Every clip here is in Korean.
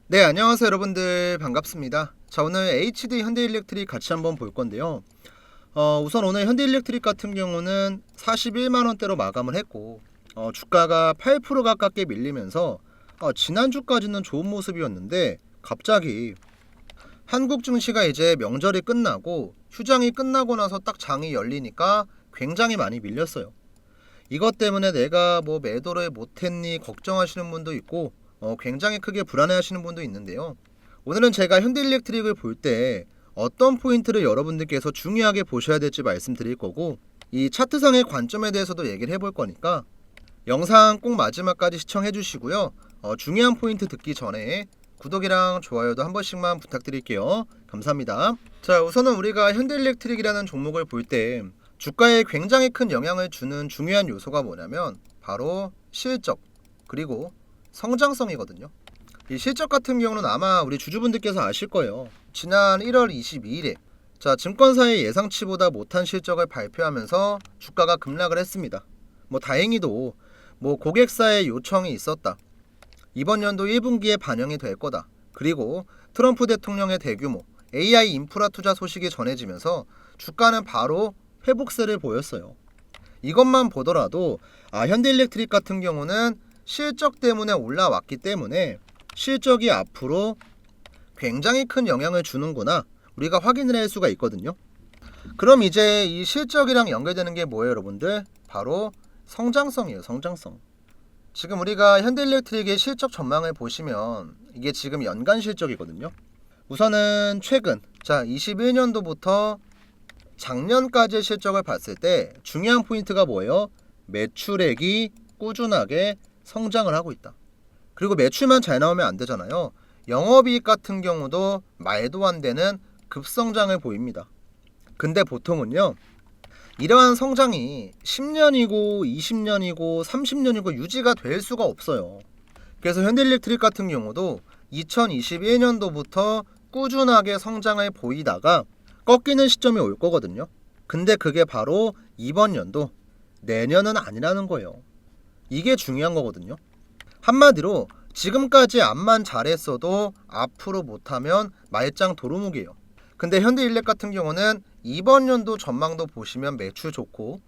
네, 안녕하세요 여러분들, 반갑습니다. 자, 오늘 HD 현대일렉트릭 같이 한번 볼 건데요. 우선 오늘 현대일렉트릭 같은 경우는 41만원대로 마감을 했고, 주가가 8% 가깝게 밀리면서 지난주까지는 좋은 모습이었는데, 갑자기 한국 증시가 이제 명절이 끝나고 휴장이 끝나고 나서 딱 장이 열리니까 굉장히 많이 밀렸어요. 이것 때문에 내가 뭐 매도를 못했니 걱정하시는 분도 있고, 굉장히 크게 불안해하시는 분도 있는데요. 오늘은 제가 현대일렉트릭을 볼 때 어떤 포인트를 여러분들께서 중요하게 보셔야 될지 말씀드릴 거고, 이 차트상의 관점에 대해서도 얘기를 해볼 거니까 영상 꼭 마지막까지 시청해 주시고요. 중요한 포인트 듣기 전에 구독이랑 좋아요도 한 번씩만 부탁드릴게요. 감사합니다. 자, 우선은 우리가 현대일렉트릭이라는 종목을 볼 때 주가에 굉장히 큰 영향을 주는 중요한 요소가 뭐냐면 바로 실적 그리고 성장성이거든요. 이 실적 같은 경우는 아마 우리 주주분들께서 아실 거예요. 지난 1월 22일에 증권사의 예상치보다 못한 실적을 발표하면서 주가가 급락을 했습니다. 다행히도 고객사의 요청이 있었다. 이번 연도 1분기에 반영이 될 거다. 그리고 트럼프 대통령의 대규모 AI 인프라 투자 소식이 전해지면서 주가는 바로 회복세를 보였어요. 이것만 보더라도 현대일렉트릭 같은 경우는 실적 때문에 올라왔기 때문에 실적이 앞으로 굉장히 큰 영향을 주는구나 우리가 확인을 할 수가 있거든요. 그럼 이제 이 실적이랑 연결되는 게 뭐예요 여러분들? 바로 성장성이에요. 성장성. 지금 우리가 현대일렉트릭의 실적 전망을 보시면 이게 지금 연간 실적이거든요. 우선은 최근 21년도부터 작년까지의 실적을 봤을 때 중요한 포인트가 뭐예요? 매출액이 꾸준하게 성장을 하고 있다. 그리고 매출만 잘 나오면 안 되잖아요. 영업이익 같은 경우도 말도 안 되는 급성장을 보입니다. 근데 보통은요, 이러한 성장이 10년이고 20년이고 30년이고 유지가 될 수가 없어요. 그래서 현대일렉트릭 같은 경우도 2021년도부터 꾸준하게 성장을 보이다가 꺾이는 시점이 올 거거든요. 근데 그게 바로 이번 연도, 내년은 아니라는 거예요. 이게 중요한 거거든요. 한마디로 지금까지 암만 잘했어도 앞으로 못하면 말짱 도루묵이에요. 근데 현대일렉 같은 경우는 이번 연도 전망도 보시면 매출 좋고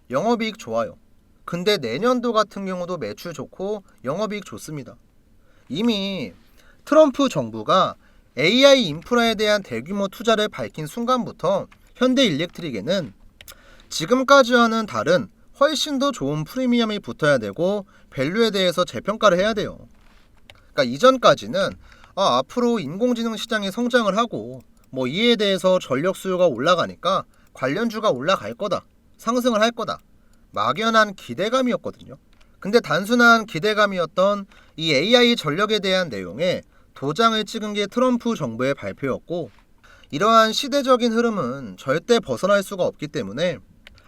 영업이익 좋아요. 근데 내년도 같은 경우도 매출 좋고 영업이익 좋습니다. 이미 트럼프 정부가 AI 인프라에 대한 대규모 투자를 밝힌 순간부터 현대일렉트릭에는 지금까지와는 다른 훨씬 더 좋은 프리미엄이 붙어야 되고 밸류에 대해서 재평가를 해야 돼요. 그러니까 이전까지는 앞으로 인공지능 시장이 성장을 하고 이에 대해서 전력 수요가 올라가니까 관련주가 올라갈 거다. 상승을 할 거다. 막연한 기대감이었거든요. 근데 단순한 기대감이었던 이 AI 전력에 대한 내용에 도장을 찍은 게 트럼프 정부의 발표였고, 이러한 시대적인 흐름은 절대 벗어날 수가 없기 때문에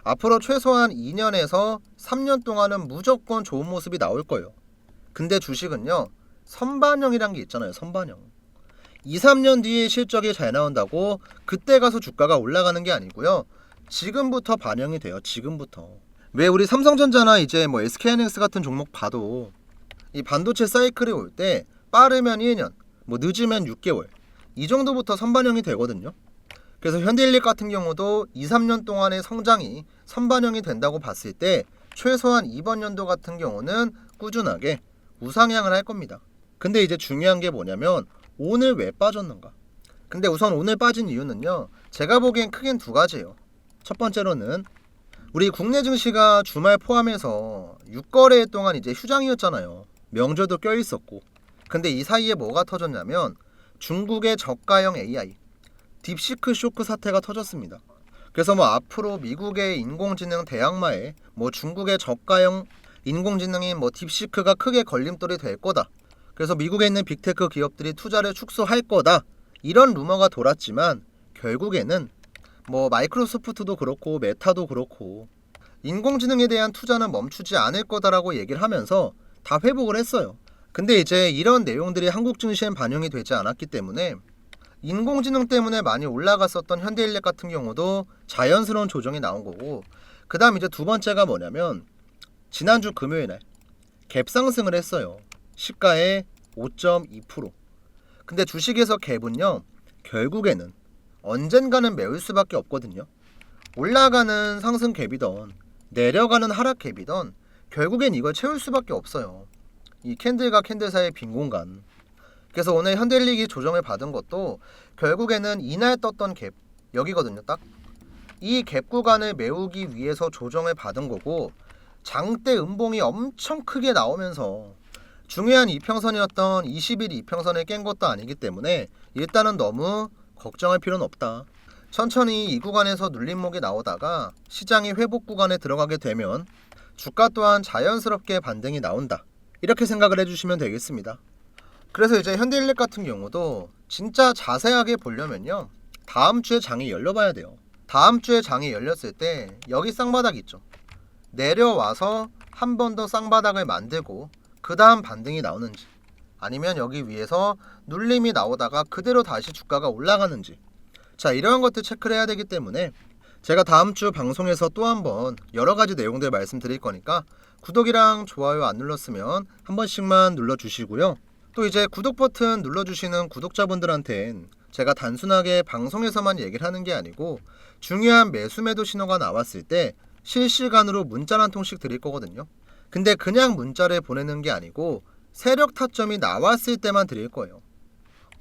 앞으로 최소한 2년에서 3년 동안은 무조건 좋은 모습이 나올 거예요. 근데 주식은요, 선반영이란 게 있잖아요. 선반영. 2, 3년 뒤에 실적이 잘 나온다고 그때 가서 주가가 올라가는 게 아니고요. 지금부터 반영이 돼요. 지금부터. 왜 우리 삼성전자나 이제 SK하이닉스 같은 종목 봐도 이 반도체 사이클이 올 때 빠르면 1년, 늦으면 6개월 이 정도부터 선반영이 되거든요. 그래서 현대일렉 같은 경우도 2, 3년 동안의 성장이 선반영이 된다고 봤을 때 최소한 이번 연도 같은 경우는 꾸준하게 우상향을 할 겁니다. 근데 이제 중요한 게 뭐냐면 오늘 왜 빠졌는가? 근데 우선 오늘 빠진 이유는요, 제가 보기엔 크게는 두 가지예요. 첫 번째로는 우리 국내 증시가 주말 포함해서 6거래 동안 이제 휴장이었잖아요. 명절도 껴있었고. 근데 이 사이에 뭐가 터졌냐면 중국의 저가형 AI 딥시크 쇼크 사태가 터졌습니다. 그래서 앞으로 미국의 인공지능 대항마에 중국의 저가형 인공지능인 딥시크가 크게 걸림돌이 될 거다. 그래서 미국에 있는 빅테크 기업들이 투자를 축소할 거다. 이런 루머가 돌았지만 결국에는 마이크로소프트도 그렇고 메타도 그렇고 인공지능에 대한 투자는 멈추지 않을 거다라고 얘기를 하면서 다 회복을 했어요. 근데 이제 이런 내용들이 한국 증시엔 반영이 되지 않았기 때문에 인공지능 때문에 많이 올라갔었던 현대일렉 같은 경우도 자연스러운 조정이 나온 거고, 그 다음 이제 두 번째가 뭐냐면 지난주 금요일날 갭 상승을 했어요. 시가의 5.2%. 근데 주식에서 갭은요, 결국에는 언젠가는 메울 수밖에 없거든요. 올라가는 상승 갭이던 내려가는 하락 갭이던 결국엔 이걸 채울 수밖에 없어요. 이 캔들과 캔들 사이의 빈 공간. 그래서 오늘 현대일릭이 조정을 받은 것도 결국에는 이날 떴던 갭 여기거든요. 딱 이 갭 구간을 메우기 위해서 조정을 받은 거고, 장대 음봉이 엄청 크게 나오면서 중요한 이평선이었던 20일 이평선을 깬 것도 아니기 때문에 일단은 너무 걱정할 필요는 없다. 천천히 이 구간에서 눌림목이 나오다가 시장이 회복 구간에 들어가게 되면 주가 또한 자연스럽게 반등이 나온다, 이렇게 생각을 해주시면 되겠습니다. 그래서 이제 현대일릭 같은 경우도 진짜 자세하게 보려면요, 다음 주에 장이 열려봐야 돼요. 다음 주에 장이 열렸을 때 여기 쌍바닥 있죠. 내려와서 한 번 더 쌍바닥을 만들고 그 다음 반등이 나오는지, 아니면 여기 위에서 눌림이 나오다가 그대로 다시 주가가 올라가는지, 자, 이러한 것들 체크를 해야 되기 때문에 제가 다음 주 방송에서 또 한번 여러 가지 내용들 말씀드릴 거니까 구독이랑 좋아요 안 눌렀으면 한 번씩만 눌러주시고요. 또 이제 구독 버튼 눌러주시는 구독자분들한텐 제가 단순하게 방송에서만 얘기를 하는 게 아니고 중요한 매수 매도 신호가 나왔을 때 실시간으로 문자 한 통씩 드릴 거거든요. 근데 그냥 문자를 보내는 게 아니고 세력 타점이 나왔을 때만 드릴 거예요.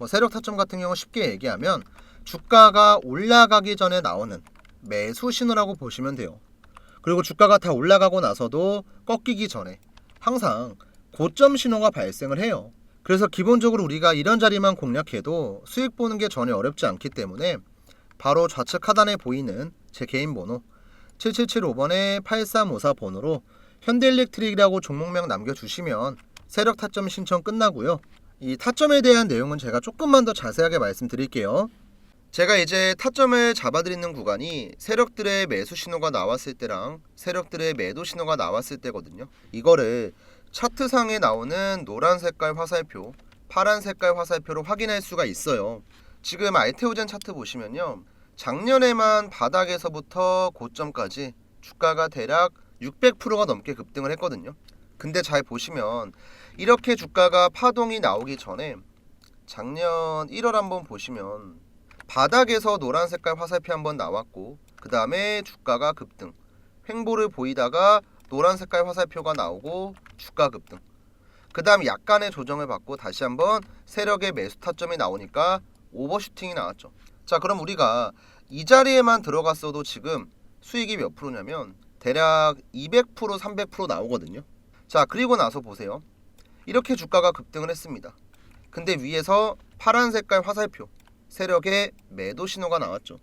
세력 타점 같은 경우 쉽게 얘기하면 주가가 올라가기 전에 나오는 매수 신호라고 보시면 돼요. 그리고 주가가 다 올라가고 나서도 꺾이기 전에 항상 고점 신호가 발생을 해요. 그래서 기본적으로 우리가 이런 자리만 공략해도 수익 보는 게 전혀 어렵지 않기 때문에 바로 좌측 하단에 보이는 제 개인 번호 7775번에 8354 번호로 현대일릭 트릭이라고 종목명 남겨주시면 세력 타점 신청 끝나고요. 이 타점에 대한 내용은 제가 조금만 더 자세하게 말씀드릴게요. 제가 이제 타점을 잡아드리는 구간이 세력들의 매수 신호가 나왔을 때랑 세력들의 매도 신호가 나왔을 때거든요. 이거를 차트상에 나오는 노란 색깔 화살표, 파란 색깔 화살표로 확인할 수가 있어요. 지금 알테오젠 차트 보시면요, 작년에만 바닥에서부터 고점까지 주가가 대략 600%가 넘게 급등을 했거든요. 근데 잘 보시면 이렇게 주가가 파동이 나오기 전에 작년 1월 한번 보시면 바닥에서 노란 색깔 화살표 한번 나왔고, 그 다음에 주가가 급등, 횡보를 보이다가 노란 색깔 화살표가 나오고 주가 급등, 그 다음 약간의 조정을 받고 다시 한번 세력의 매수 타점이 나오니까 오버슈팅이 나왔죠. 자, 그럼 우리가 이 자리에만 들어갔어도 지금 수익이 몇 프로냐면 대략 200% 300% 나오거든요. 자, 그리고 나서 보세요. 이렇게 주가가 급등을 했습니다. 근데 위에서 파란 색깔 화살표, 세력의 매도 신호가 나왔죠.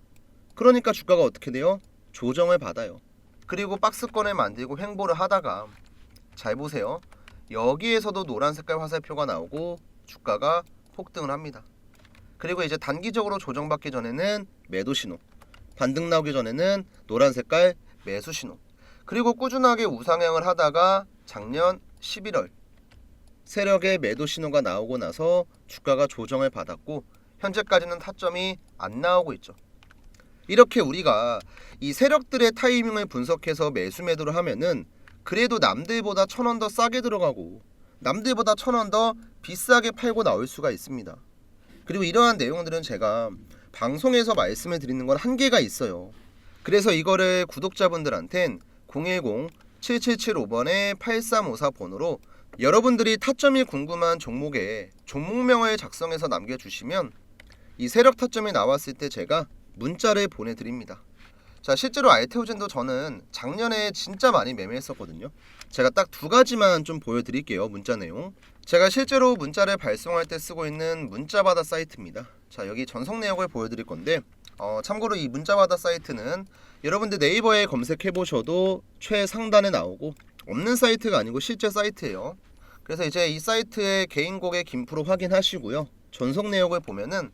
그러니까 주가가 어떻게 돼요? 조정을 받아요. 그리고 박스권을 만들고 횡보를 하다가 잘 보세요. 여기에서도 노란 색깔 화살표가 나오고 주가가 폭등을 합니다. 그리고 이제 단기적으로 조정받기 전에는 매도 신호, 반등 나오기 전에는 노란 색깔 매수 신호, 그리고 꾸준하게 우상향을 하다가 작년 11월 세력의 매도 신호가 나오고 나서 주가가 조정을 받았고 현재까지는 타점이 안 나오고 있죠. 이렇게 우리가 이 세력들의 타이밍을 분석해서 매수 매도를 하면은 그래도 남들보다 1,000원 더 싸게 들어가고 남들보다 1,000원 더 비싸게 팔고 나올 수가 있습니다. 그리고 이러한 내용들은 제가 방송에서 말씀을 드리는 건 한계가 있어요. 그래서 이거를 구독자분들한텐 010-7775번에 8354 번호로 여러분들이 타점이 궁금한 종목에 종목명을 작성해서 남겨주시면 이 세력 타점이 나왔을 때 제가 문자를 보내드립니다. 자, 실제로 알테오젠도 저는 작년에 진짜 많이 매매했었거든요. 제가 딱 두 가지만 좀 보여드릴게요. 문자 내용. 제가 실제로 문자를 발송할 때 쓰고 있는 문자바다 사이트입니다. 자, 여기 전송 내역을 보여드릴 건데 참고로 이 문자바다 사이트는 여러분들 네이버에 검색해보셔도 최상단에 나오고 없는 사이트가 아니고 실제 사이트예요. 그래서 이제 이 사이트의 개인 고객 김프로 확인하시고요. 전송 내역을 보면은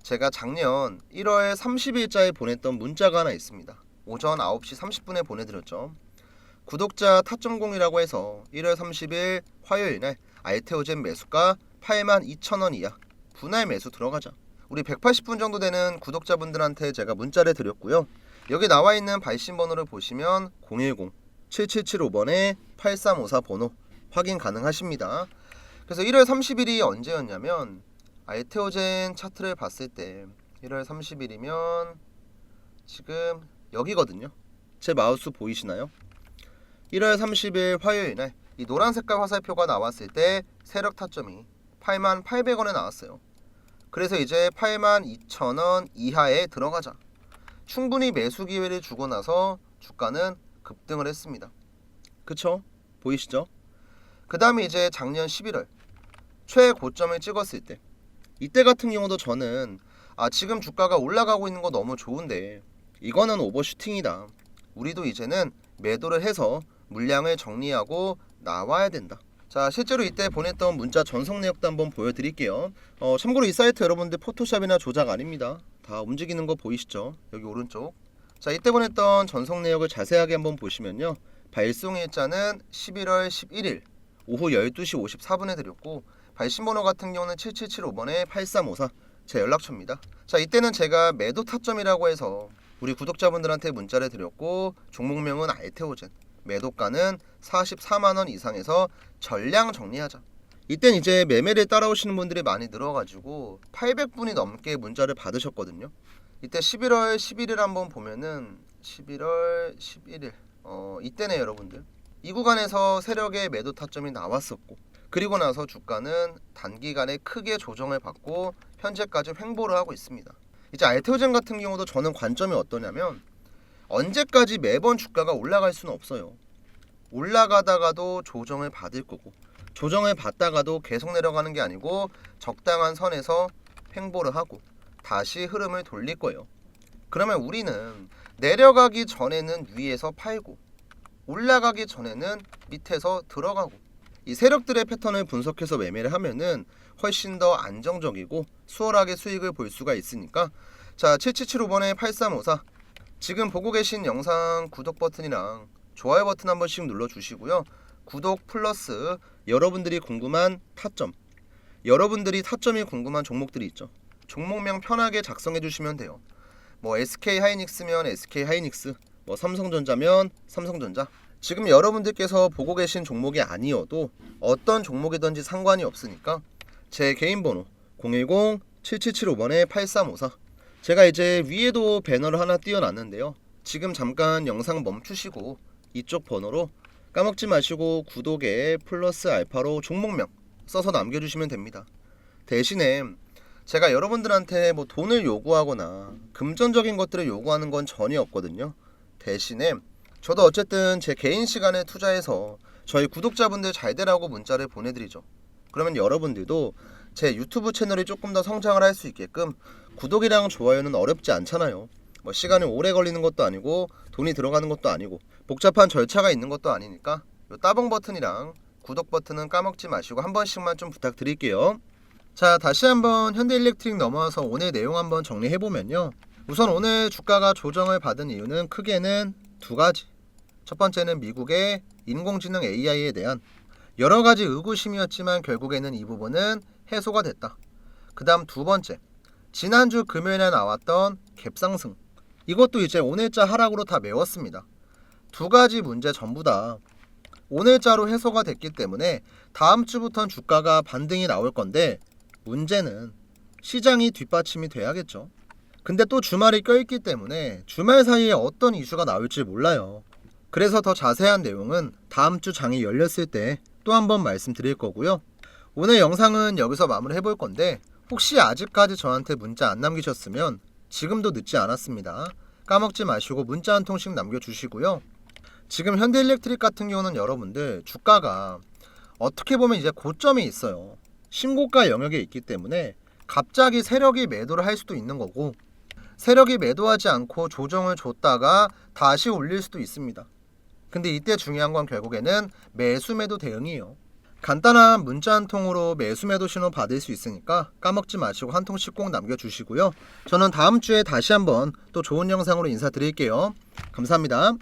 제가 작년 1월 30일자에 보냈던 문자가 하나 있습니다. 오전 9시 30분에 보내드렸죠. 구독자 타점공이라고 해서 1월 30일 화요일날 알테오젠 매수가 82,000원 이하 분할 매수 들어가자. 우리 180분 정도 되는 구독자분들한테 제가 문자를 드렸고요. 여기 나와 있는 발신 번호를 보시면 010-7775번에 8354 번호 확인 가능하십니다. 그래서 1월 30일이 언제였냐면 알테오젠 차트를 봤을 때 1월 30일이면 지금 여기거든요. 제 마우스 보이시나요? 1월 30일 화요일날 이 노란 색깔 화살표가 나왔을 때 세력 타점이 88,800원에 나왔어요. 그래서 이제 82,000원 이하에 들어가자. 충분히 매수 기회를 주고 나서 주가는 급등을 했습니다. 그쵸? 보이시죠? 그 다음에 이제 작년 11월 최고점을 찍었을 때 이때 같은 경우도 저는 지금 주가가 올라가고 있는 거 너무 좋은데 이거는 오버슈팅이다. 우리도 이제는 매도를 해서 물량을 정리하고 나와야 된다. 자, 실제로 이때 보냈던 문자 전송 내역도 한번 보여드릴게요. 참고로 이 사이트 여러분들 포토샵이나 조작 아닙니다. 다 움직이는 거 보이시죠? 여기 오른쪽. 자, 이때 보냈던 전송 내역을 자세하게 한번 보시면요. 발송 일자는 11월 11일 오후 12시 54분에 드렸고 발신번호 같은 경우는 7775번에 8354 제 연락처입니다. 자, 이때는 제가 매도 타점이라고 해서 우리 구독자분들한테 문자를 드렸고 종목명은 알테오젠, 매도가는 44만원 이상에서 전량 정리하자. 이땐 이제 매매를 따라오시는 분들이 많이 늘어가지고 800분이 넘게 문자를 받으셨거든요. 이때 11월 11일 한번 보면은 11월 11일 이때네 여러분들. 이 구간에서 세력의 매도 타점이 나왔었고 그리고 나서 주가는 단기간에 크게 조정을 받고 현재까지 횡보를 하고 있습니다. 이제 알테오젠 같은 경우도 저는 관점이 어떠냐면 언제까지 매번 주가가 올라갈 수는 없어요. 올라가다가도 조정을 받을 거고 조정을 받다가도 계속 내려가는 게 아니고 적당한 선에서 횡보를 하고 다시 흐름을 돌릴 거예요. 그러면 우리는 내려가기 전에는 위에서 팔고 올라가기 전에는 밑에서 들어가고 이 세력들의 패턴을 분석해서 매매를 하면은 훨씬 더 안정적이고 수월하게 수익을 볼 수가 있으니까 자 7775번에 8354 지금 보고 계신 영상 구독 버튼이랑 좋아요 버튼 한 번씩 눌러주시고요. 구독 플러스 여러분들이 궁금한 타점, 여러분들이 타점이 궁금한 종목들이 있죠. 종목명 편하게 작성해 주시면 돼요. 뭐 SK 하이닉스면 SK 하이닉스, 뭐 삼성전자면 삼성전자. 지금 여러분들께서 보고 계신 종목이 아니어도 어떤 종목이든지 상관이 없으니까 제 개인 번호 010-7775번에 8354 제가 이제 위에도 배너를 하나 띄워놨는데요. 지금 잠깐 영상 멈추시고 이쪽 번호로 까먹지 마시고 구독에 플러스 알파로 종목명 써서 남겨주시면 됩니다. 대신에 제가 여러분들한테 뭐 돈을 요구하거나 금전적인 것들을 요구하는 건 전혀 없거든요. 대신에 저도 어쨌든 제 개인 시간에 투자해서 저희 구독자분들 잘 되라고 문자를 보내드리죠. 그러면 여러분들도 제 유튜브 채널이 조금 더 성장을 할 수 있게끔 구독이랑 좋아요는 어렵지 않잖아요. 뭐 시간이 오래 걸리는 것도 아니고 돈이 들어가는 것도 아니고 복잡한 절차가 있는 것도 아니니까 요 따봉 버튼이랑 구독 버튼은 까먹지 마시고 한 번씩만 좀 부탁드릴게요. 자, 다시 한번 현대일렉트릭 넘어와서 오늘 내용 한번 정리해보면요. 우선 오늘 주가가 조정을 받은 이유는 크게는 두 가지. 첫 번째는 미국의 인공지능 AI에 대한 여러 가지 의구심이었지만 결국에는 이 부분은 해소가 됐다. 그 다음 두 번째, 지난주 금요일에 나왔던 갭상승. 이것도 이제 오늘자 하락으로 다 메웠습니다. 두 가지 문제 전부 다 오늘자로 해소가 됐기 때문에 다음 주부터는 주가가 반등이 나올 건데 문제는 시장이 뒷받침이 돼야겠죠. 근데 또 주말이 껴있기 때문에 주말 사이에 어떤 이슈가 나올지 몰라요. 그래서 더 자세한 내용은 다음 주 장이 열렸을 때 또 한번 말씀드릴 거고요. 오늘 영상은 여기서 마무리 해볼 건데 혹시 아직까지 저한테 문자 안 남기셨으면 지금도 늦지 않았습니다. 까먹지 마시고 문자 한 통씩 남겨주시고요. 지금 현대일렉트릭 같은 경우는 여러분들 주가가 어떻게 보면 이제 고점이 있어요. 신고가 영역에 있기 때문에 갑자기 세력이 매도를 할 수도 있는 거고 세력이 매도하지 않고 조정을 줬다가 다시 올릴 수도 있습니다. 근데 이때 중요한 건 결국에는 매수 매도 대응이에요. 간단한 문자 한 통으로 매수 매도 신호 받을 수 있으니까 까먹지 마시고 한 통씩 꼭 남겨주시고요. 저는 다음 주에 다시 한번 또 좋은 영상으로 인사드릴게요. 감사합니다.